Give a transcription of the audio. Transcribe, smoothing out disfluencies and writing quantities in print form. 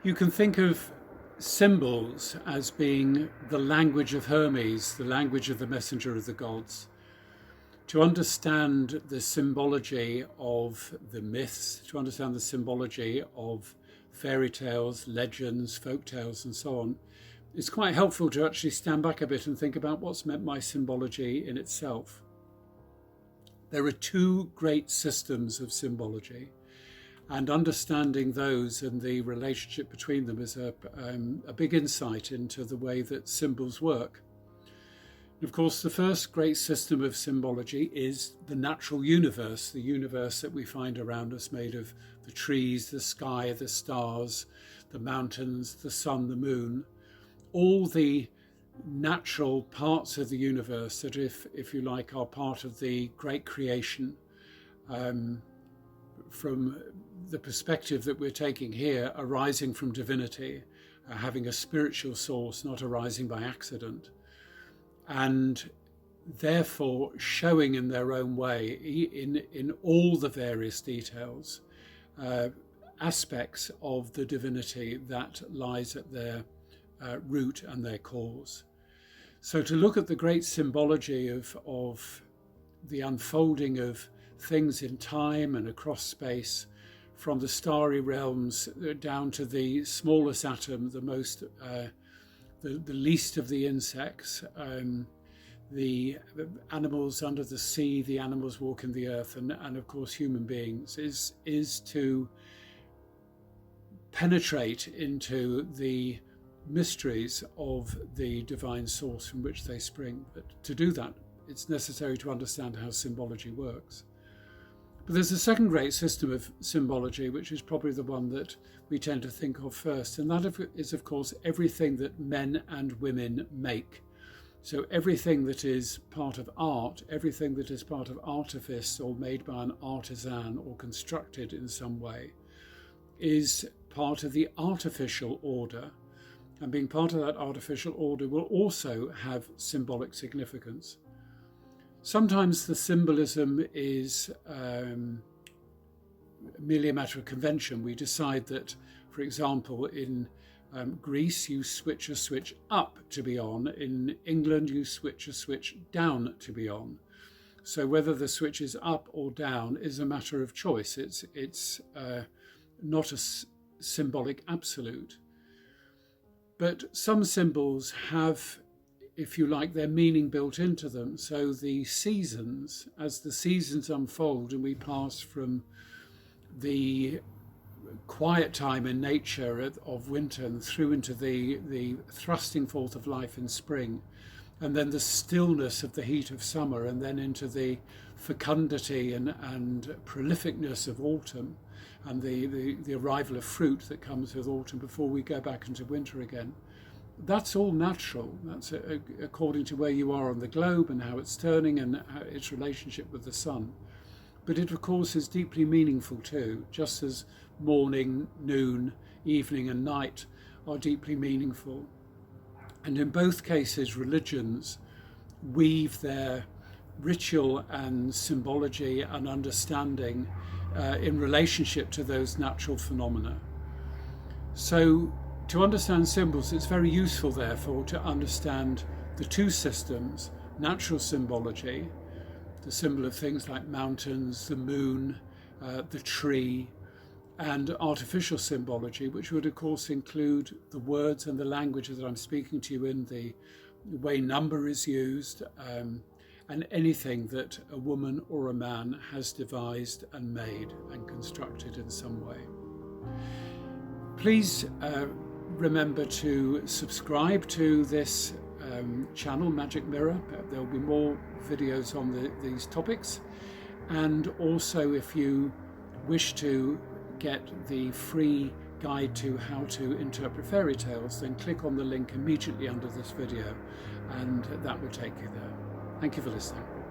You can think of symbols as being the language of Hermes, the language of the messenger of the gods. To understand the symbology of the myths, to understand the symbology of fairy tales, legends, folk tales, and so on, it's quite helpful to actually stand back a bit and think about what's meant by symbology in itself. There are two great systems of symbology, and understanding those and the relationship between them is a big insight into the way that symbols work. And of course, the first great system of symbology is the natural universe, the universe that we find around us, made of the trees, the sky, the stars, the mountains, the sun, the moon, all the natural parts of the universe that, if you like, are part of the great creation. From the perspective that we're taking here, arising from divinity, having a spiritual source, not arising by accident, and therefore showing in their own way, in all the various details, aspects of the divinity that lies at their root and their cause. So to look at the great symbology of the unfolding of things in time and across space, from the starry realms down to the smallest atom, the least of the insects, the animals under the sea, the animals walking the earth, and of course human beings, is to penetrate into the mysteries of the divine source from which they spring. But to do that, it's necessary to understand how symbology works. But there's a second great system of symbology, which is probably the one that we tend to think of first, and that is, of course, everything that men and women make. So everything that is part of art, everything that is part of artifice or made by an artisan or constructed in some way, is part of the artificial order. And being part of that artificial order will also have symbolic significance. Sometimes the symbolism is merely a matter of convention. We decide that, for example, in Greece, you switch a switch up to be on. In England, you switch a switch down to be on. So whether the switch is up or down is a matter of choice. It's not a symbolic absolute. But some symbols have, if you like, their meaning built into them. So the seasons, as the seasons unfold and we pass from the quiet time in nature of winter and through into the thrusting forth of life in spring, and then the stillness of the heat of summer, and then into the fecundity and prolificness of autumn, and the arrival of fruit that comes with autumn before we go back into winter again. That's all natural. That's according to where you are on the globe and how it's turning and its relationship with the sun. But it, of course, is deeply meaningful too, just as morning, noon, evening and night are deeply meaningful. And in both cases, religions weave their ritual and symbology and understanding in relationship to those natural phenomena. So to understand symbols, it's very useful, therefore, to understand the two systems: natural symbology, the symbol of things like mountains, the moon, the tree, and artificial symbology, which would, of course, include the words and the language that I'm speaking to you in, the way number is used, and anything that a woman or a man has devised and made and constructed in some way. Please remember to subscribe to this channel, Magic Mirror. There will be more videos on these topics. And also, if you wish to get the free guide to how to interpret fairy tales, then click on the link immediately under this video and that will take you there. Thank you for listening.